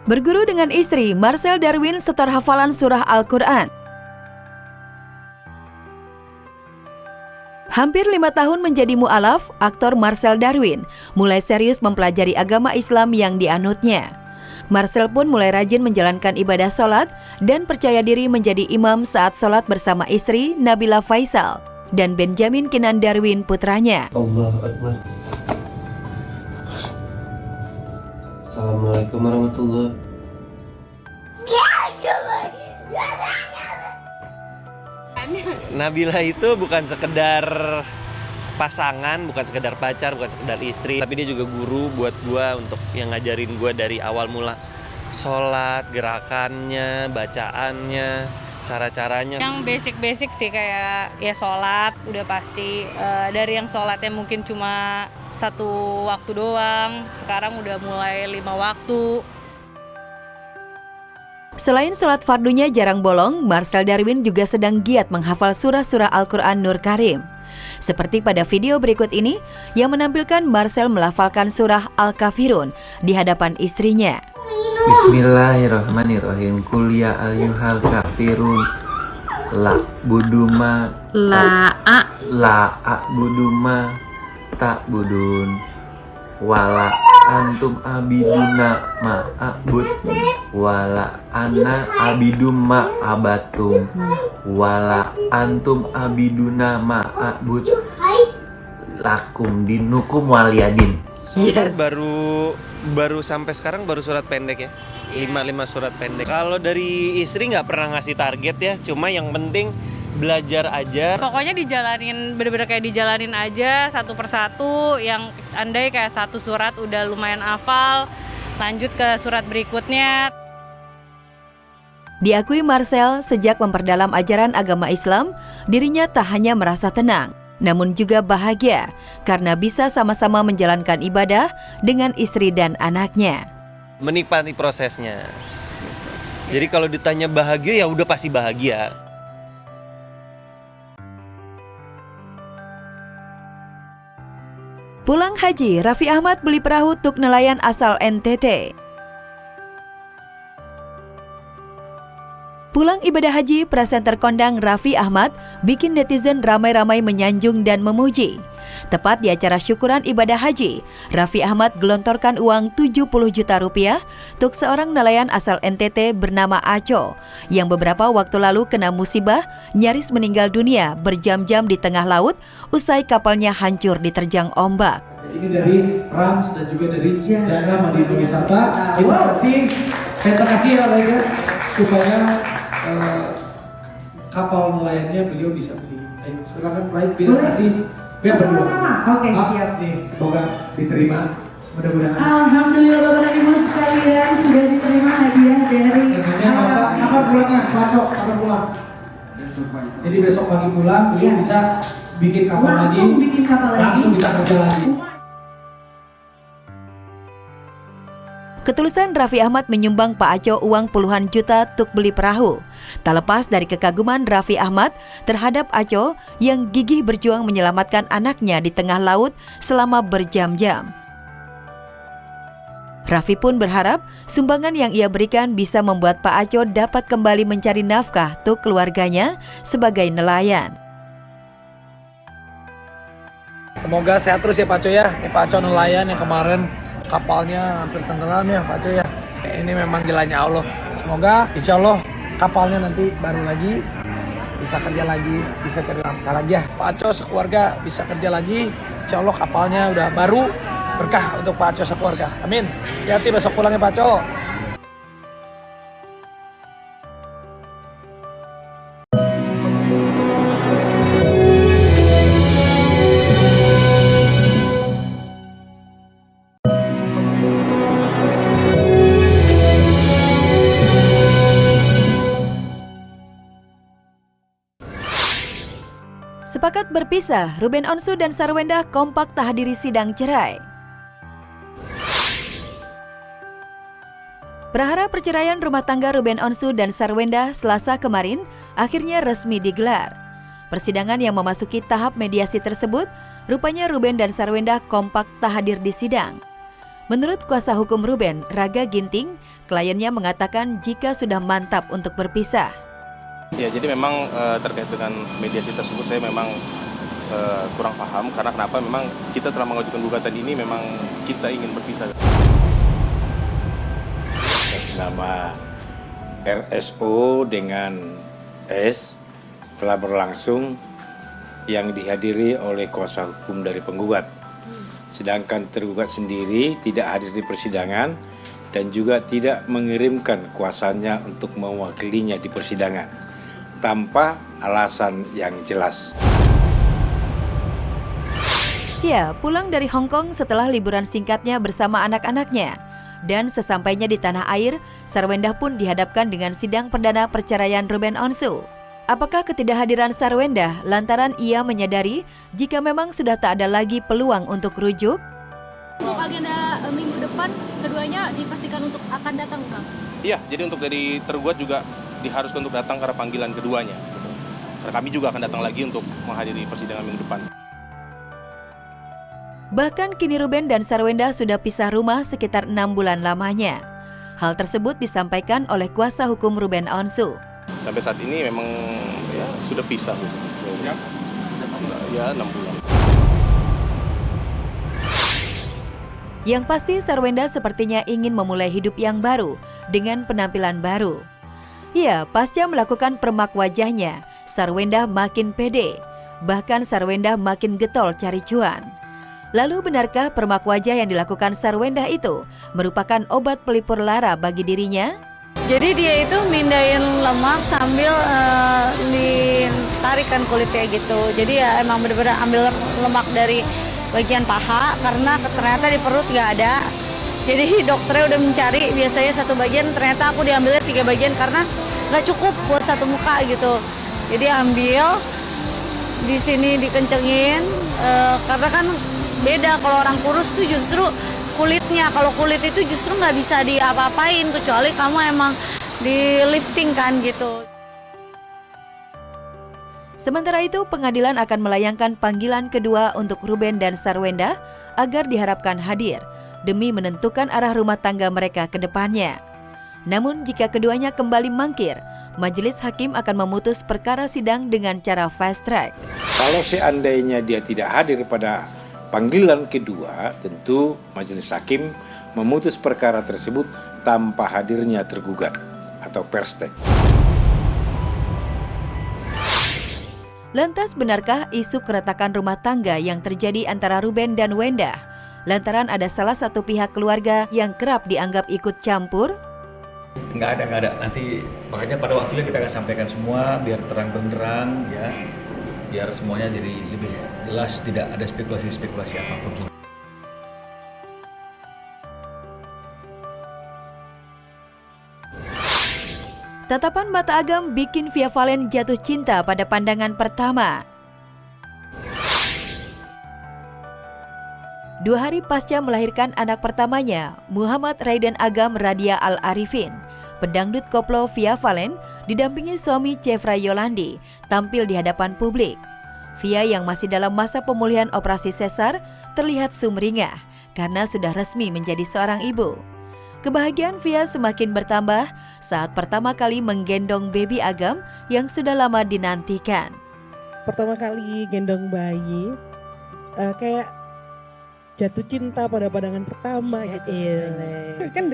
Berguru dengan istri, Marcel Darwin setor hafalan surah Al-Quran. Hampir 5 tahun menjadi mu'alaf, aktor Marcel Darwin mulai serius mempelajari agama Islam yang dianutnya. Marcel pun mulai rajin menjalankan ibadah sholat dan percaya diri menjadi imam saat sholat bersama istri Nabila Faisal dan Benjamin Kinan Darwin putranya. Allahu Akbar. Assalamualaikum warahmatullahi. Nabila itu bukan sekedar pasangan, bukan sekedar pacar, bukan sekedar istri, tapi dia juga guru buat gua untuk yang ngajarin gua dari awal mula sholat, gerakannya, bacaannya, cara-caranya. Yang basic-basic sih kayak ya sholat udah pasti, dari yang sholatnya mungkin cuma 1 waktu doang, sekarang udah mulai 5 waktu. Selain sholat fardunya jarang bolong, Marcel Darwin juga sedang giat menghafal surah-surah Al-Quran Nur Karim. Seperti pada video berikut ini yang menampilkan Marcel melafalkan surah Al-Kafirun di hadapan istrinya. Bismillahirrahmanirrahim. Qul ya ayyuhal kafirun la buduma la buduma tak budun wala antum abiduna ma'abud wala ana abidum ma'abatum wala antum abiduna ma'abud lakum dinukum waliyadin. Yes. Baru sampai sekarang baru surat pendek ya. 5 surat pendek. Kalau dari istri nggak pernah ngasih target ya, cuma yang penting belajar aja. Pokoknya dijalanin, bener-bener kayak dijalanin aja satu persatu. Yang andai kayak 1 surat udah lumayan hafal, lanjut ke surat berikutnya. Diakui Marcel, sejak memperdalam ajaran agama Islam, dirinya tak hanya merasa tenang, namun juga bahagia karena bisa sama-sama menjalankan ibadah dengan istri dan anaknya. Menikmati prosesnya. Jadi kalau ditanya bahagia ya udah pasti bahagia. Pulang haji, Raffi Ahmad beli perahu tuk nelayan asal NTT. Pulang ibadah haji, presenter kondang Raffi Ahmad bikin netizen ramai-ramai menyanjung dan memuji. Tepat di acara syukuran ibadah haji, Raffi Ahmad gelontorkan uang 70 juta rupiah untuk seorang nelayan asal NTT bernama Aco yang beberapa waktu lalu kena musibah nyaris meninggal dunia berjam-jam di tengah laut usai kapalnya hancur diterjang ombak. Ini dari Rans dan juga dari Jaga Mandiri Wisata. Terima kasih ya Lega, supaya kapal nelayannya beliau bisa beli. Ayo silakan baik terima kasih. Ya Sama-sama. Oke, siap. Nih, semoga diterima. Mudah-mudahan. Alhamdulillah Bapak dan Ibu sekalian sudah diterima hadiah dari. Sebenarnya kapan pulangnya? Pacok, kapan pulang? Jadi besok pagi pulang, beliau bisa bikin kapal lagi. Langsung bikin kapal lagi. Langsung bisa kerja lagi. Ketulusan Raffi Ahmad menyumbang Pak Aco uang puluhan juta untuk beli perahu. Tak lepas dari kekaguman Raffi Ahmad terhadap Aco yang gigih berjuang menyelamatkan anaknya di tengah laut selama berjam-jam. Raffi pun berharap sumbangan yang ia berikan bisa membuat Pak Aco dapat kembali mencari nafkah untuk keluarganya sebagai nelayan. Semoga sehat terus ya Pak Aco ya. Ini Pak Aco nelayan yang kemarin kapalnya hampir tenggelam ya Pak Aco ya. Ini memang jalannya Allah. Semoga insya Allah kapalnya nanti baru lagi bisa kerja lagi, bisa cari nafkah lagi ya. Pak Aco sekeluarga bisa kerja lagi. Insya Allah kapalnya udah baru, berkah untuk Pak Aco sekeluarga. Amin. Hati-hati besok pulangnya Pak Aco. Sepakat berpisah, Ruben Onsu dan Sarwenda kompak tak hadiri sidang cerai. Prahara perceraian rumah tangga Ruben Onsu dan Sarwenda Selasa kemarin akhirnya resmi digelar. Persidangan yang memasuki tahap mediasi tersebut, rupanya Ruben dan Sarwenda kompak tak hadir di sidang. Menurut kuasa hukum Ruben, Raga Ginting, kliennya mengatakan jika sudah mantap untuk berpisah. Ya, jadi memang terkait dengan mediasi tersebut saya memang kurang paham karena kenapa memang kita telah mengajukan gugatan ini memang kita ingin berpisah. Nama RSO dengan S telah berlangsung yang dihadiri oleh kuasa hukum dari penggugat. Sedangkan tergugat sendiri tidak hadir di persidangan dan juga tidak mengirimkan kuasanya untuk mewakilinya di persidangan tanpa alasan yang jelas. Ya, pulang dari Hong Kong setelah liburan singkatnya bersama anak-anaknya. Dan sesampainya di tanah air, Sarwendah pun dihadapkan dengan sidang perdana perceraian Ruben Onsu. Apakah ketidakhadiran Sarwendah lantaran ia menyadari jika memang sudah tak ada lagi peluang untuk rujuk? Untuk agenda minggu depan, keduanya dipastikan untuk akan datang, Bang? Iya, jadi untuk dari tergugat juga diharuskan untuk datang karena panggilan keduanya. Karena kami juga akan datang lagi untuk menghadiri persidangan minggu depan. Bahkan kini Ruben dan Sarwendah sudah pisah rumah sekitar 6 bulan lamanya. Hal tersebut disampaikan oleh kuasa hukum Ruben Onsu. Sampai saat ini memang ya sudah pisah. Ya, 6 bulan. Yang pasti Sarwendah sepertinya ingin memulai hidup yang baru dengan penampilan baru. Ya, pasca melakukan permak wajahnya, Sarwendah makin pede. Bahkan Sarwendah makin getol cari cuan. Lalu benarkah permak wajah yang dilakukan Sarwendah itu merupakan obat pelipur lara bagi dirinya? Jadi dia itu mindahin lemak sambil ditarikan kulitnya gitu. Jadi ya emang bener-bener ambil lemak dari bagian paha karena ternyata di perut nggak ada. Jadi dokternya udah mencari biasanya satu bagian, ternyata aku diambilnya 3 bagian karena nggak cukup buat satu muka gitu. Jadi ambil di sini dikencengin karena kan beda kalau orang kurus tuh justru kulitnya, kalau kulit itu justru nggak bisa diapa-apain kecuali kamu emang di lifting kan gitu. Sementara itu pengadilan akan melayangkan panggilan kedua untuk Ruben dan Sarwendah agar diharapkan hadir demi menentukan arah rumah tangga mereka ke depannya. Namun jika keduanya kembali mangkir, majelis hakim akan memutus perkara sidang dengan cara fast track. Kalau seandainya dia tidak hadir pada panggilan kedua, tentu majelis hakim memutus perkara tersebut tanpa hadirnya tergugat atau perstek. Lantas benarkah isu keretakan rumah tangga yang terjadi antara Ruben dan Wendah lantaran ada salah satu pihak keluarga yang kerap dianggap ikut campur? Nggak ada. Nanti makanya pada waktunya kita akan sampaikan semua biar terang benderang ya. Biar semuanya jadi lebih jelas, tidak ada spekulasi-spekulasi apapun juga. Tatapan mata Agam bikin Via Valen jatuh cinta pada pandangan pertama. 2 hari pasca melahirkan anak pertamanya, Muhammad Raiden Agam Radia Al-Arifin, pedangdut koplo Via Valen, didampingi suami Chevra Yolandi, tampil di hadapan publik. Via yang masih dalam masa pemulihan operasi sesar terlihat sumringah karena sudah resmi menjadi seorang ibu. Kebahagiaan Via semakin bertambah saat pertama kali menggendong baby Agam yang sudah lama dinantikan. Pertama kali gendong bayi, kayak jatuh cinta pada pandangan pertama gitu. Kan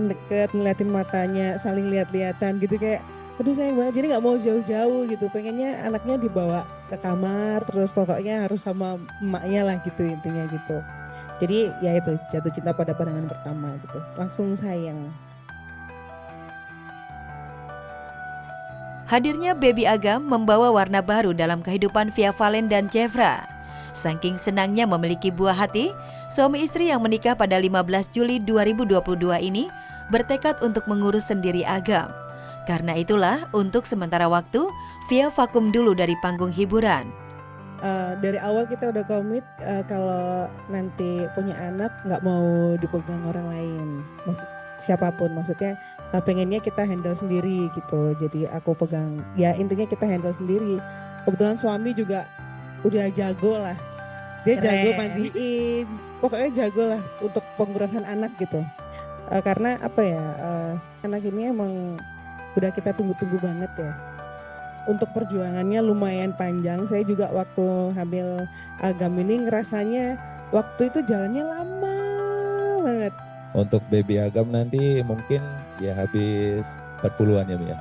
deket ngeliatin matanya, saling lihat-lihatan gitu kayak aduh sayang banget, jadi gak mau jauh-jauh gitu, pengennya anaknya dibawa ke kamar terus pokoknya harus sama emaknya lah gitu intinya gitu. Jadi ya itu jatuh cinta pada pandangan pertama gitu, langsung sayang. Hadirnya baby Agam membawa warna baru dalam kehidupan Via Valen dan Chevra. Saking senangnya memiliki buah hati, suami istri yang menikah pada 15 Juli 2022 ini bertekad untuk mengurus sendiri Agam. Karena itulah untuk sementara waktu Via vakum dulu dari panggung hiburan. Dari awal kita udah komit kalau nanti punya anak nggak mau dipegang orang lain, siapapun, maksudnya pengennya kita handle sendiri gitu. Jadi aku pegang, ya intinya kita handle sendiri. Kebetulan suami juga udah jago lah, dia jago mandiin, pokoknya jago lah untuk pengurasan anak gitu. Karena apa ya, anak ini emang udah kita tunggu-tunggu banget ya. Untuk perjuangannya lumayan panjang. Saya juga waktu hamil Agam ini ngerasanya waktu itu jalannya lama banget. Untuk baby Agam nanti mungkin ya habis 40-an ya, Mia.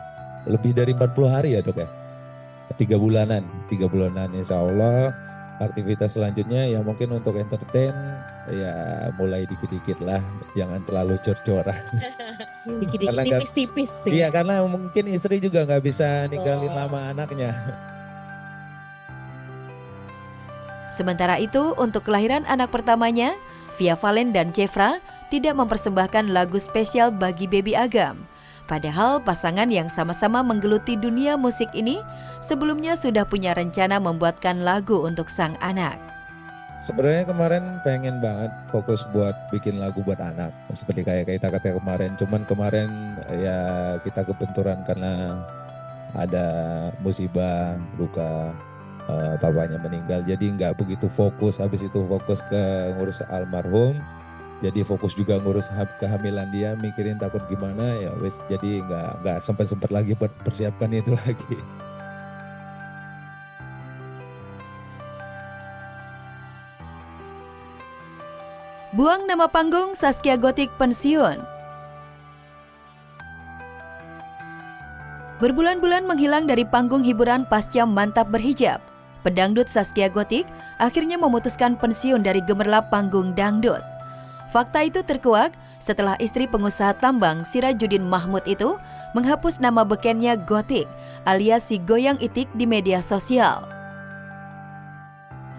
Lebih dari 40 hari ya dok ya? 3 bulanan insya Allah. Aktivitas selanjutnya ya mungkin untuk entertain ya mulai dikit-dikit lah, jangan terlalu jor-joran. Dikit-dikit, tipis-tipis sih. Iya, karena mungkin istri juga nggak bisa ninggalin lama anaknya. Sementara itu, untuk kelahiran anak pertamanya, Via Valen dan Cefra tidak mempersembahkan lagu spesial bagi baby Agam. Padahal pasangan yang sama-sama menggeluti dunia musik ini sebelumnya sudah punya rencana membuatkan lagu untuk sang anak. Sebenarnya kemarin pengen banget fokus buat bikin lagu buat anak. Seperti kayak kita kata kemarin. Cuman kemarin ya kita kebenturan karena ada musibah, duka, papanya meninggal. Jadi nggak begitu fokus. Habis itu fokus ke ngurus almarhum. Jadi fokus juga ngurus kehamilan dia, mikirin takut gimana ya wes. Jadi nggak sempat lagi buat persiapkan itu lagi. Buang nama panggung Zaskia Gotik pensiun. Berbulan-bulan menghilang dari panggung hiburan pasca mantap berhijab, pedangdut Zaskia Gotik akhirnya memutuskan pensiun dari gemerlap panggung dangdut. Fakta itu terkuak setelah istri pengusaha tambang Sirajuddin Mahmud itu menghapus nama bekennya Gotik alias si goyang itik di media sosial.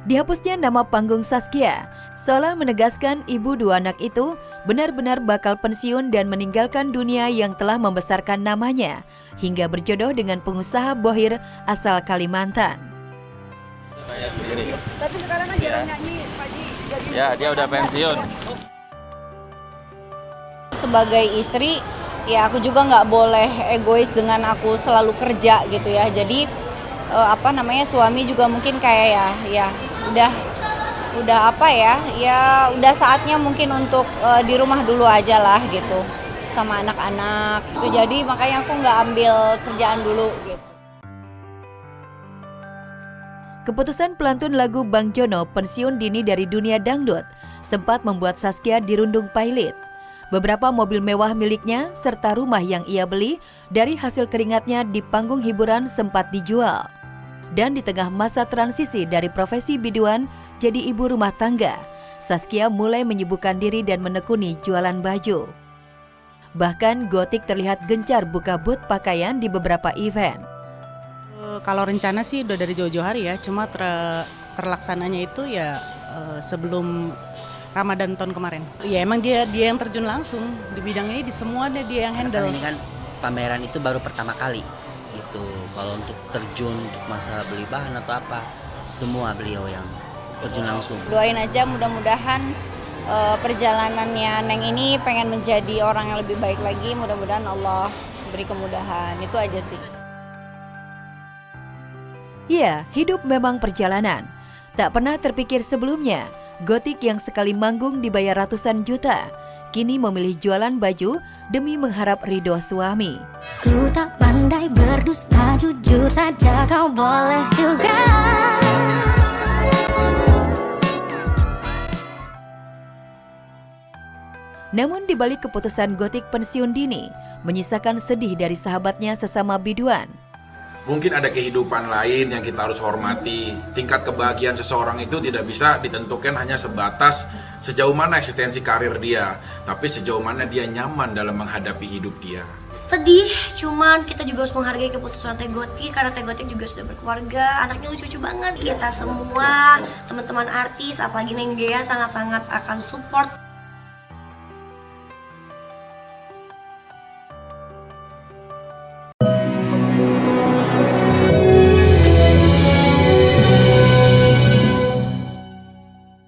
Dihapusnya nama panggung Zaskia seolah menegaskan ibu dua anak itu benar-benar bakal pensiun dan meninggalkan dunia yang telah membesarkan namanya hingga berjodoh dengan pengusaha bohir asal Kalimantan. Tapi sekarang kan jarang nyanyi, Pak Ji. Ya, dia udah pensiun. Sebagai istri, ya aku juga nggak boleh egois dengan aku selalu kerja gitu ya. Jadi suami juga mungkin kayak ya udah udah saatnya mungkin untuk di rumah dulu aja lah gitu sama anak-anak. Gitu. Jadi makanya aku nggak ambil kerjaan dulu gitu. Keputusan pelantun lagu Bang Jono pensiun dini dari dunia dangdut sempat membuat Zaskia dirundung pailit. Beberapa mobil mewah miliknya serta rumah yang ia beli dari hasil keringatnya di panggung hiburan sempat dijual. Dan di tengah masa transisi dari profesi biduan jadi ibu rumah tangga, Zaskia mulai menyibukkan diri dan menekuni jualan baju. Bahkan Gotik terlihat gencar buka booth pakaian di beberapa event. Kalau rencana sih udah dari jauh-jauh hari ya, cuma terlaksananya itu ya sebelum Ramadan tahun kemarin. Ya emang dia yang terjun langsung di bidang ini, di semua dia yang handle. Ini kan pameran itu baru pertama kali gitu. Kalau untuk terjun untuk masalah beli bahan atau apa, semua beliau yang terjun langsung. Doain aja mudah-mudahan perjalanannya Neng ini pengen menjadi orang yang lebih baik lagi. Mudah-mudahan Allah beri kemudahan. Itu aja sih. Ya, hidup memang perjalanan. Tak pernah terpikir sebelumnya Gotik yang sekali manggung dibayar ratusan juta, kini memilih jualan baju demi mengharap ridho suami. Ku tak pandai berdusta, jujur saja kau boleh juga. Namun di balik keputusan Gotik pensiun dini, menyisakan sedih dari sahabatnya sesama biduan. Mungkin ada kehidupan lain yang kita harus hormati. Tingkat kebahagiaan seseorang itu tidak bisa ditentukan hanya sebatas sejauh mana eksistensi karir dia, tapi sejauh mana dia nyaman dalam menghadapi hidup dia. Sedih, cuman kita juga harus menghargai keputusan Teh Gotik karena Teh Gotik juga sudah berkeluarga, anaknya lucu-lucu banget. Kita semua teman-teman artis, apalagi Neng Gea sangat-sangat akan support